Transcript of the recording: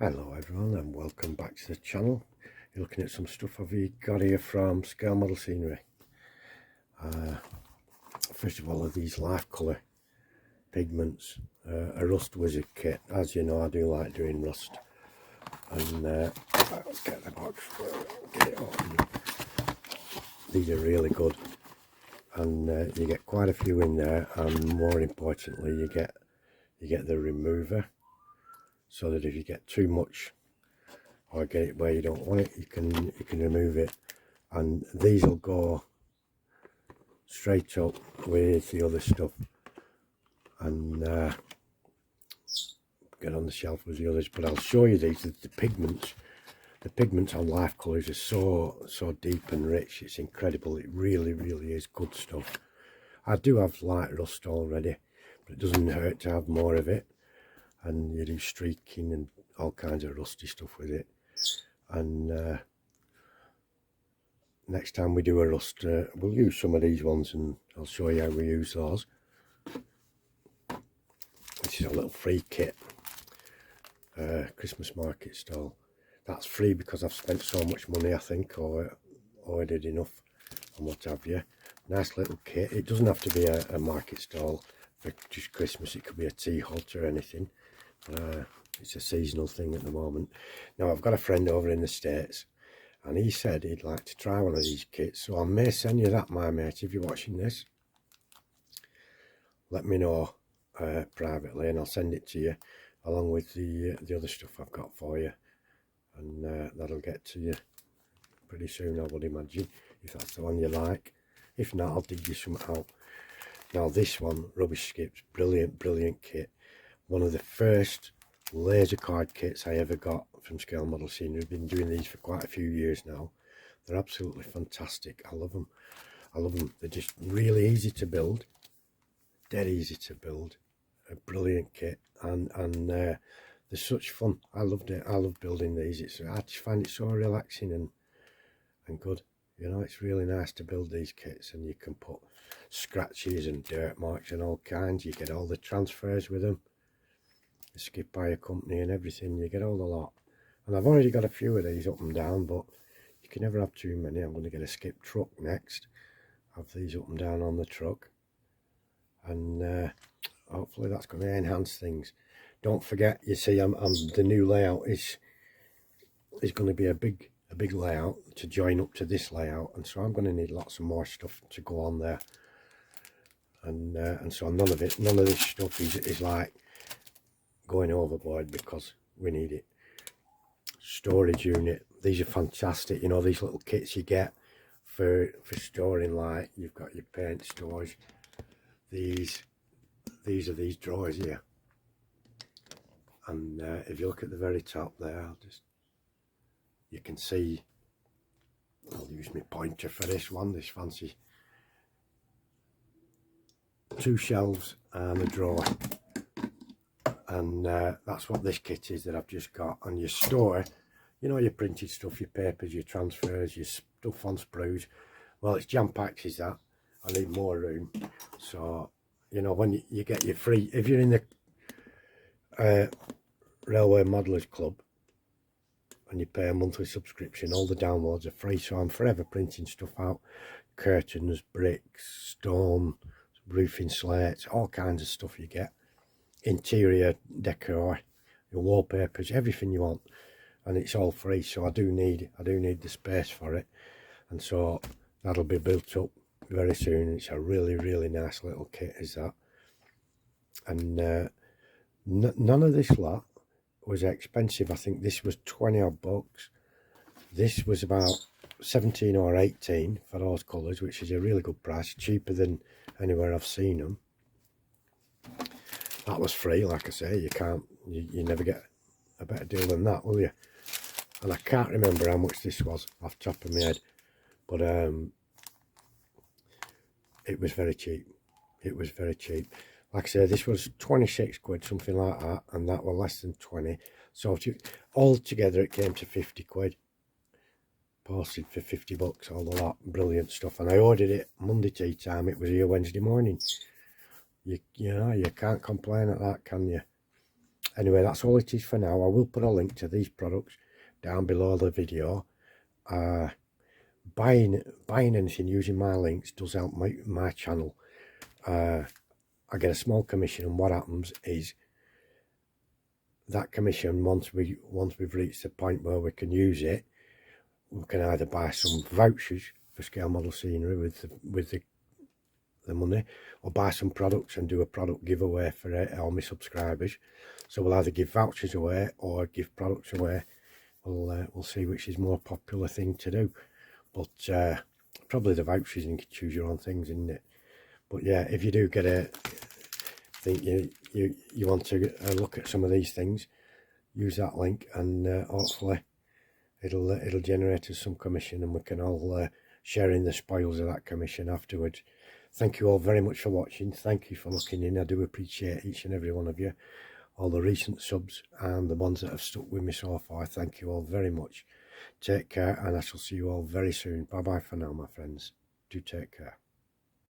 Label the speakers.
Speaker 1: Hello everyone and welcome back to the channel. You're looking at some stuff I've got here from Scale Model Scenery. First of all, are these life colour pigments, a rust wizard kit. As you know, I do like doing rust, and let's get the box, get it open. These are really good, and you get quite a few in there, and more importantly you get the remover, so that if you get too much or get it where you don't want it, you can remove it, and these will go straight up with the other stuff and get on the shelf with the others. But I'll show you these. The pigments on life colours are so deep and rich. It's incredible. It really is good stuff. I do have light rust already, but it doesn't hurt to have more of it, and you do streaking and all kinds of rusty stuff with it. And next time we do a rust, we'll use some of these ones, and I'll show you how we use those. This is a little free kit, Christmas market stall. That's free because I've spent so much money, I think, or ordered enough and what have you. Nice little kit. It doesn't have to be a market stall for just Christmas. It could be a tea hut or anything. It's a seasonal thing at the moment. Now, I've got a friend over in the States, and he said he'd like to try one of these kits, so I may send you that, my mate, if you're watching this. Let me know privately, and I'll send it to you along with the other stuff I've got for you, and that'll get to you pretty soon, I would imagine, if that's the one you like. If not, I'll dig you some out. Now, this one, Rubbish Skips, brilliant kit. One of the first laser card kits I ever got from Scale Model Scenery. We've been doing these for quite a few years now. They're absolutely fantastic. I love them. They're just really easy to build, dead easy to build. A brilliant kit, and they're such fun. I loved it. I love building these. I just find it so relaxing and good. You know, it's really nice to build these kits, and you can put scratches and dirt marks and all kinds. You get all the transfers with them, the skip hire company and everything. You get all the lot. And I've already got a few of these up and down, but you can never have too many. I'm going to get a skip truck next, have these up and down on the truck, and hopefully that's going to enhance things. Don't forget, you see, the new layout is going to be a big layout to join up to this layout, and so I'm going to need lots of more stuff to go on there, and so none of this stuff is like going overboard, because we need it. Storage unit, these are fantastic. You know, these little kits you get for storing, like you've got your paint stores. These are these drawers here, and if you look at the very top there, you can see, I'll use my pointer for this one, this fancy, 2 shelves and a drawer, and that's what this kit is that I've just got. And you store, you know, your printed stuff, your papers, your transfers, your stuff on sprues. Well, it's jam-packed is that. I need more room. So, you know, when you get your free, if you're in the Railway Modelers Club and you pay a monthly subscription, all the downloads are free. So I'm forever printing stuff out: curtains, bricks, stone, roofing slates, all kinds of stuff you get, interior decor, your wallpapers, everything you want, and it's all free. So I do need the space for it, and so that'll be built up very soon. It's a really nice little kit, is that. And none of this lot was expensive. I think this was 20 odd bucks. This was about 17 or 18 for those colours, which is a really good price, cheaper than anywhere I've seen them. That was free, like I say. You never get a better deal than that, will you? And I can't remember how much this was off the top of my head, but it was very cheap. It was very cheap. Like I say, this was 26 quid, something like that, and that was less than 20. So all together it came to 50 quid. Posted for 50 bucks, all the lot. Brilliant stuff. And I ordered it Monday tea time. It was here Wednesday morning. You know, you can't complain at that, can you? Anyway, that's all it is for now. I will put a link to these products down below the video. Buying anything using my links does help my channel. I get a small commission, and what happens is that commission, once we've reached the point where we can use it, we can either buy some vouchers for scale model scenery with the money, or buy some products and do a product giveaway for all my subscribers. So we'll either give vouchers away or give products away. We'll see which is more popular thing to do, but probably the vouchers, and you can choose your own things, isn't it? But yeah, if you do think you want to look at some of these things, use that link, and hopefully it'll generate us some commission, and we can all share in the spoils of that commission afterwards. Thank you all very much for watching. Thank you for looking in. I do appreciate each and every one of you, all the recent subs and the ones that have stuck with me so far. Thank you all very much. Take care, and I shall see you all very soon. Bye bye for now, my friends. Do take care.